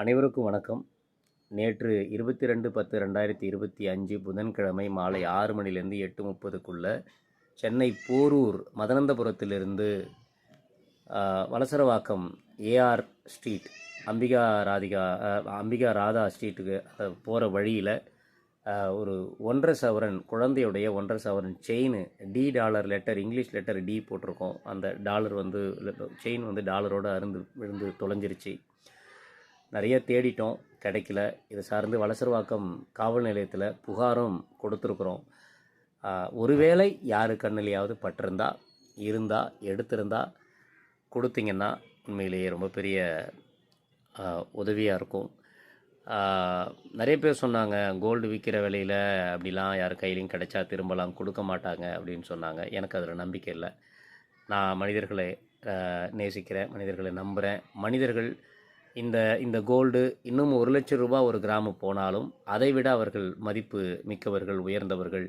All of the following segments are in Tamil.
அனைவருக்கும் வணக்கம். நேற்று 22/10/2025 புதன்கிழமை மாலை 6 மணிலேருந்து 8:30க்குள்ள சென்னை போரூர் மதனந்தபுரத்திலிருந்து வலசரவாக்கம் ஏஆர் ஸ்ட்ரீட் அம்பிகா ராதா ஸ்ட்ரீட்டுக்கு போகிற வழியில் ஒரு 1.5 சவரன் குழந்தையுடைய 1.5 சவரன் chain $, letter English letter T போட்டிருக்கோம். அந்த டாலர் செயின் டாலரோடு விழுந்து தொலைஞ்சிருச்சு. நிறைய தேடிட்டோம், கிடைக்கல. இதை சார்ந்து வலசரவாக்கம் காவல் நிலையத்தில் புகாரும் கொடுத்துருக்குறோம். ஒருவேளை யாரு கண்ணிலையாவது பட்டிருந்தா எடுத்திருந்தா கொடுத்தீங்கன்னா உண்மையிலேயே ரொம்ப பெரிய உதவியாக இருக்கும். நிறைய பேர் சொன்னாங்க, கோல்டு விற்கிற விலையில் அப்படிலாம் யார் கையிலையும் கிடைச்சா திரும்பலாம் கொடுக்க மாட்டாங்க அப்படின்னு சொன்னாங்க. எனக்கு அதில் நம்பிக்கை இல்லை. நான் மனிதர்களை நேசிக்கிறேன், மனிதர்களை நம்புகிறேன். மனிதர்கள் இந்த கோல்டு இன்னும் 1 லட்சம் ரூபாய் ஒரு கிராமு போனாலும் அதை விட அவர்கள் மதிப்பு மிக்கவர்கள், உயர்ந்தவர்கள்.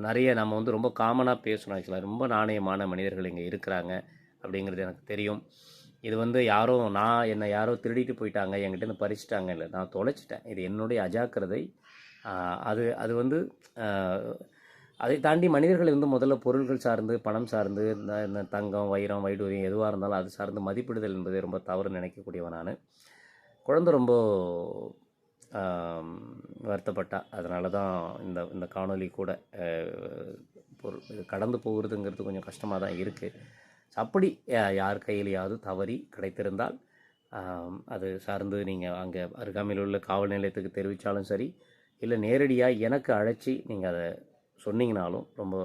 நிறைய நம்ம ரொம்ப காமனாக பேசணும். ஆக்சுவலாக ரொம்ப நாணயமான மனிதர்கள் இங்கே இருக்கிறாங்க அப்படிங்கிறது எனக்கு தெரியும். இது என்னை யாரோ திருடிட்டு போயிட்டாங்க, என்கிட்ட பறிச்சிட்டாங்க இல்லை, நான் தொலைச்சிட்டேன். இது என்னுடைய அஜாக்கிரதை. அது அதை தாண்டி மனிதர்கள் முதல்ல பொருள்கள் சார்ந்து, பணம் சார்ந்து, இந்த தங்கம், வைரம், வைடூரியம் எதுவாக இருந்தாலும் அது சார்ந்து மதிப்பிடுதல் என்பதை ரொம்ப தவறு நினைக்கக்கூடியவன் நான். குழந்தை ரொம்ப வருத்தப்பட்டா. அதனால தான் இந்த காணொலி கூட இது கடந்து போகிறதுங்கிறது கொஞ்சம் கஷ்டமாக தான் இருக்குது. அப்படி யார் கையிலையாவது தவறி கிடைத்திருந்தால் அது சார்ந்து நீங்கள் அங்கே அருகாமையில் உள்ள காவல் நிலையத்துக்கு தெரிவித்தாலும் சரி, இல்லை நேரடியாக எனக்கு அழைச்சி நீங்கள் அதை சொன்னீங்கனாலும் ரொம்ப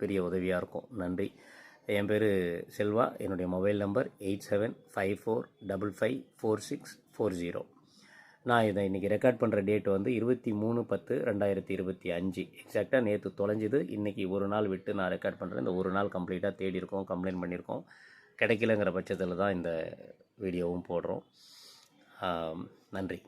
பெரிய உதவியாக இருக்கும். நன்றி. என் பேர் செல்வா. என்னுடைய மொபைல் நம்பர் 8754554640. நான் இன்றைக்கி ரெக்கார்ட் பண்ணுற டேட் 23/10/2025. எக்ஸாக்டாக நேற்று தொலைஞ்சிது. இன்றைக்கி ஒரு நாள் விட்டு நான் ரெக்கார்ட் பண்ணுறேன். இந்த ஒரு நாள் கம்ப்ளீட்டாக தேடி இருக்கோம், கம்ப்ளைண்ட் பண்ணியிருக்கோம். கிடைக்கலங்கிற பட்சத்தில் தான் இந்த வீடியோவும் போடுறோம். நன்றி.